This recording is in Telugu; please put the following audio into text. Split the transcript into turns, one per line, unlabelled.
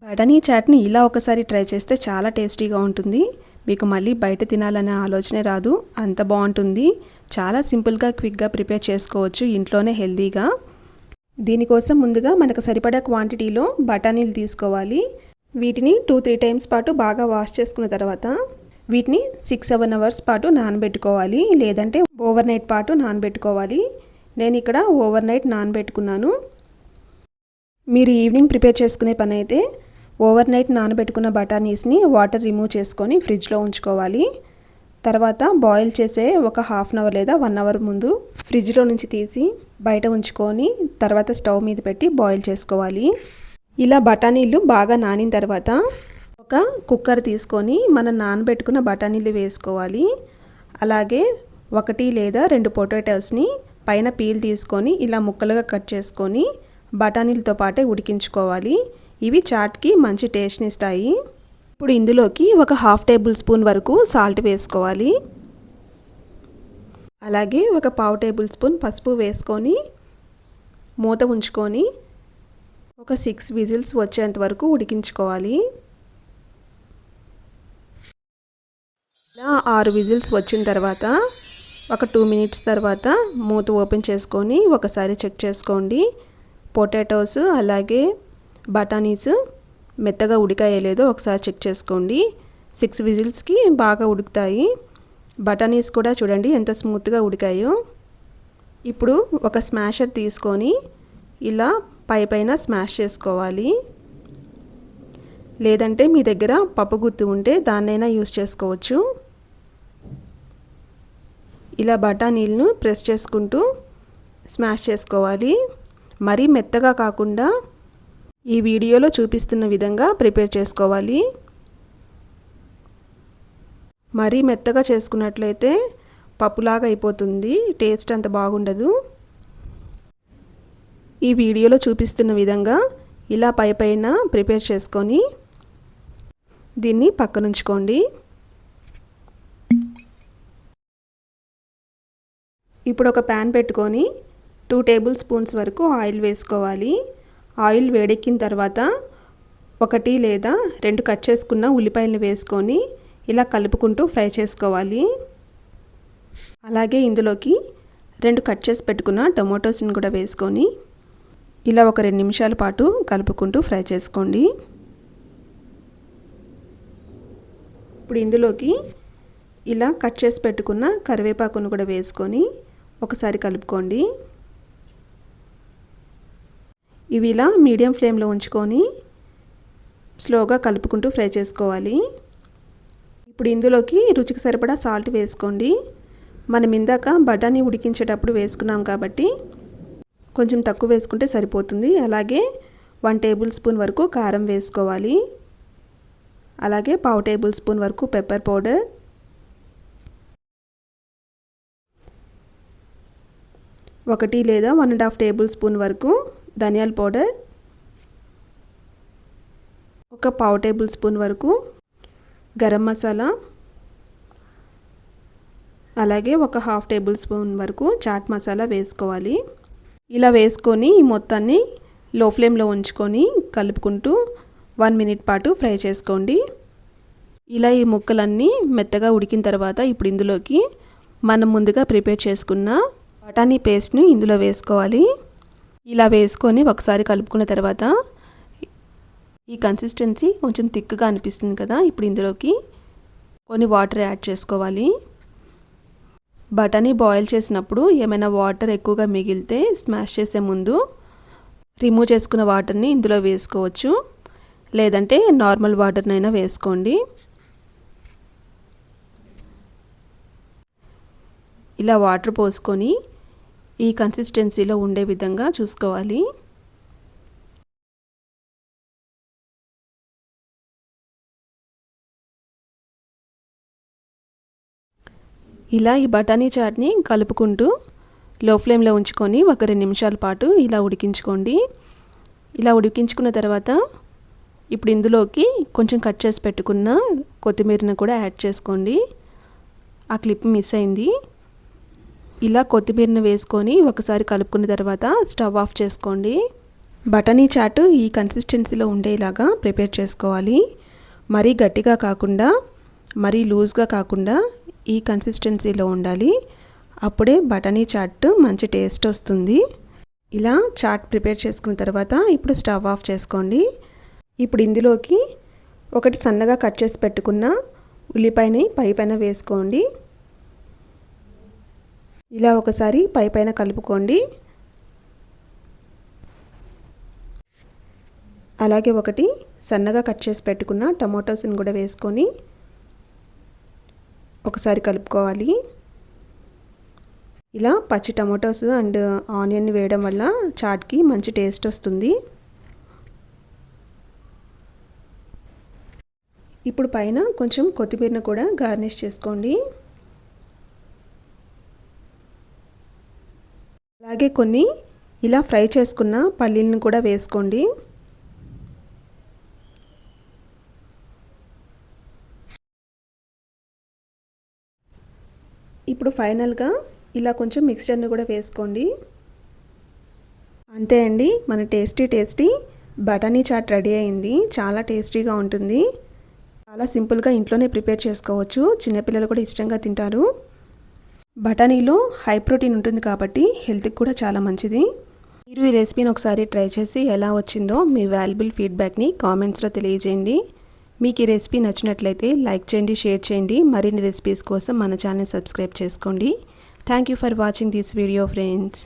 బఠానీ చాట్ని ఇలా ఒకసారి ట్రై చేస్తే చాలా టేస్టీగా ఉంటుంది. మీకు మళ్ళీ బయట తినాలనే ఆలోచనే రాదు, అంత బాగుంటుంది. చాలా సింపుల్గా క్విక్గా ప్రిపేర్ చేసుకోవచ్చు ఇంట్లోనే హెల్తీగా. దీనికోసం ముందుగా మనకు సరిపడా క్వాంటిటీలో బఠానీలు తీసుకోవాలి. వీటిని 2-3 టైమ్స్ పాటు బాగా వాష్ చేసుకున్న తర్వాత వీటిని 6-7 అవర్స్ పాటు నానబెట్టుకోవాలి, లేదంటే ఓవర్ నైట్ పాటు నానబెట్టుకోవాలి. నేను ఇక్కడ ఓవర్ నైట్ నానబెట్టుకున్నాను. మీరు ఈవినింగ్ ప్రిపేర్ చేసుకునే పని అయితే ఓవర్ నైట్ నానబెట్టుకున్న బఠానీస్ని వాటర్ రిమూవ్ చేసుకొని ఫ్రిడ్జ్లో ఉంచుకోవాలి. తర్వాత బాయిల్ చేసే ఒక హాఫ్ అన్ అవర్ లేదా 1 అవర్ ముందు ఫ్రిడ్జ్లో నుంచి తీసి బయట ఉంచుకొని తర్వాత స్టవ్ మీద పెట్టి బాయిల్ చేసుకోవాలి. ఇలా బఠానీలు బాగా నానిన తర్వాత ఒక కుక్కర్ తీసుకొని మనం నానబెట్టుకున్న బఠానీలు వేసుకోవాలి. అలాగే 1 లేదా 2 పొటాటోస్ని పైన పీల్ తీసుకొని ఇలా ముక్కలుగా కట్ చేసుకొని బఠానీలతో పాటే ఉడికించుకోవాలి. ఇవి చాట్కి మంచి టేస్ట్ని ఇస్తాయి. ఇప్పుడు ఇందులోకి ఒక హాఫ్ టేబుల్ స్పూన్ వరకు సాల్ట్ వేసుకోవాలి. అలాగే ఒక పావు టేబుల్ స్పూన్ పసుపు వేసుకొని మూత ఉంచుకొని ఒక 6 విజిల్స్ వచ్చేంత వరకు ఉడికించుకోవాలి. ఇలా 6 విజిల్స్ వచ్చిన తర్వాత ఒక 2 మినిట్స్ తర్వాత మూత ఓపెన్ చేసుకొని ఒకసారి చెక్ చేసుకోండి. పొటాటోస్ అలాగే బఠానీస్ మెత్తగా ఉడికాయో లేదో ఒకసారి చెక్ చేసుకోండి. 6 విజిల్స్కి బాగా ఉడుకుతాయి. బఠానీస్ కూడా చూడండి ఎంత స్మూత్గా ఉడికాయో. ఇప్పుడు ఒక స్మాషర్ తీసుకొని ఇలా పైన స్మాష్ చేసుకోవాలి, లేదంటే మీ దగ్గర పప్పు గుత్తి ఉంటే దాన్నైనా యూస్ చేసుకోవచ్చు. ఇలా బఠానీలను ప్రెస్ చేసుకుంటూ స్మాష్ చేసుకోవాలి. మరీ మెత్తగా కాకుండా ఈ వీడియోలో చూపిస్తున్న విధంగా ప్రిపేర్ చేసుకోవాలి. మరీ మెత్తగా చేసుకున్నట్లయితే పప్పులాగా అయిపోతుంది, టేస్ట్ అంత బాగుండదు. ఈ వీడియోలో చూపిస్తున్న విధంగా ఇలా పైన ప్రిపేర్ చేసుకొని దీన్ని పక్కనుంచుకోండి. ఇప్పుడు ఒక ప్యాన్ పెట్టుకొని 2 టేబుల్ స్పూన్స్ వరకు ఆయిల్ వేసుకోవాలి. ఆయిల్ వేడెక్కిన తర్వాత 1 లేదా 2 కట్ చేసుకున్న ఉల్లిపాయలు వేసుకొని ఇలా కలుపుకుంటూ ఫ్రై చేసుకోవాలి. అలాగే ఇందులోకి 2 కట్ చేసి పెట్టుకున్న టొమాటోస్ని కూడా వేసుకొని ఇలా ఒక 2 నిమిషాల పాటు కలుపుకుంటూ ఫ్రై చేసుకోండి. ఇప్పుడు ఇందులోకి ఇలా కట్ చేసి పెట్టుకున్న కరివేపాకును కూడా వేసుకొని ఒకసారి కలుపుకోండి. ఇవి ఇలా మీడియం ఫ్లేమ్లో ఉంచుకొని స్లోగా కలుపుకుంటూ ఫ్రై చేసుకోవాలి. ఇప్పుడు ఇందులోకి రుచికి సరిపడా సాల్ట్ వేసుకోండి. మనం ఇందాక బఠానీ ఉడికించేటప్పుడు వేసుకున్నాం కాబట్టి కొంచెం తక్కువ వేసుకుంటే సరిపోతుంది. అలాగే 1 టేబుల్ స్పూన్ వరకు కారం వేసుకోవాలి. అలాగే పావు టేబుల్ స్పూన్ వరకు పెప్పర్ పౌడర్, 1 లేదా 1.5 టేబుల్ స్పూన్ వరకు ధనియాల పౌడర్, ఒక పావు టేబుల్ స్పూన్ వరకు గరం మసాలా, అలాగే ఒక హాఫ్ టేబుల్ స్పూన్ వరకు చాట్ మసాలా వేసుకోవాలి. ఇలా వేసుకొని ఈ మొత్తాన్ని లో ఫ్లేమ్లో ఉంచుకొని కలుపుకుంటూ 1 మినిట్ పాటు ఫ్రై చేసుకోండి. ఇలా ఈ ముక్కలన్నీ మెత్తగా ఉడికిన తర్వాత ఇప్పుడు ఇందులోకి మనం ముందుగా ప్రిపేర్ చేసుకున్న బఠానీ పేస్ట్ను ఇందులో వేసుకోవాలి. ఇలా వేసుకొని ఒకసారి కలుపుకున్న తర్వాత ఈ కన్సిస్టెన్సీ కొంచెం థిక్గా అనిపిస్తుంది కదా, ఇప్పుడు ఇందులోకి కొన్ని వాటర్ యాడ్ చేసుకోవాలి. బఠానీ బాయిల్ చేసినప్పుడు ఏమైనా వాటర్ ఎక్కువగా మిగిలితే స్మాష్ చేసే ముందు రిమూవ్ చేసుకున్న వాటర్ని ఇందులో వేసుకోవచ్చు, లేదంటే నార్మల్ వాటర్నైనా వేసుకోండి. ఇలా వాటర్ పోసుకొని ఈ కన్సిస్టెన్సీలో ఉండే విధంగా చూసుకోవాలి. ఇలా ఈ బఠానీ చాట్ని కలుపుకుంటూ లో ఫ్లేమ్లో ఉంచుకొని ఒక 2 నిమిషాల పాటు ఇలా ఉడికించుకోండి. ఇలా ఉడికించుకున్న తర్వాత ఇప్పుడు ఇందులోకి కొంచెం కట్ చేసి పెట్టుకున్న కొత్తిమీరను కూడా యాడ్ చేసుకోండి. ఆ క్లిప్ మిస్ అయింది. ఇలా కొత్తిమీరను వేసుకొని ఒకసారి కలుపుకున్న తర్వాత స్టవ్ ఆఫ్ చేసుకోండి. బఠానీ చాట్ ఈ కన్సిస్టెన్సీలో ఉండేలాగా ప్రిపేర్ చేసుకోవాలి. మరీ గట్టిగా కాకుండా మరీ లూజ్గా కాకుండా ఈ కన్సిస్టెన్సీలో ఉండాలి. అప్పుడే బఠానీ చాట్ మంచి టేస్ట్ వస్తుంది. ఇలా చాట్ ప్రిపేర్ చేసుకున్న తర్వాత ఇప్పుడు స్టవ్ ఆఫ్ చేసుకోండి. ఇప్పుడు ఇందులోకి ఒకటి సన్నగా కట్ చేసి పెట్టుకున్న ఉల్లిపాయని పైన వేసుకోండి. ఇలా ఒకసారి పైన కలుపుకోండి. అలాగే ఒకటి సన్నగా కట్ చేసి పెట్టుకున్న టమాటోస్ని కూడా వేసుకొని ఒకసారి కలుపుకోవాలి. ఇలా పచ్చి టమాటోస్ అండ్ ఆనియన్ వేయడం వల్ల చాట్కి మంచి టేస్ట్ వస్తుంది. ఇప్పుడు పైన కొంచెం కొత్తిమీరను కూడా గార్నిష్ చేసుకోండి. అలాగే కొన్ని ఇలా ఫ్రై చేసుకున్న పల్లీలను కూడా వేసుకోండి. ఇప్పుడు ఫైనల్గా ఇలా కొంచెం మిక్స్చర్ని కూడా వేసుకోండి. అంతే అండి, మన టేస్టీ బఠానీ చాట్ రెడీ అయింది. చాలా టేస్టీగా ఉంటుంది. చాలా సింపుల్గా ఇంట్లోనే ప్రిపేర్ చేసుకోవచ్చు. చిన్నపిల్లలు కూడా ఇష్టంగా తింటారు. బఠానీలో హై ప్రోటీన్ ఉంటుంది కాబట్టి హెల్త్కి కూడా చాలా మంచిది. మీరు ఈ రెసిపీని ఒకసారి ట్రై చేసి ఎలా వచ్చిందో మీ వాల్యుబుల్ ఫీడ్బ్యాక్ని కామెంట్స్లో తెలియజేయండి. మీకు ఈ రెసిపీ నచ్చినట్లయితే లైక్ చేయండి, షేర్ చేయండి. మరిన్ని రెసిపీస్ కోసం మన ఛానల్ సబ్స్క్రైబ్ చేసుకోండి. Thank you for watching this video friends.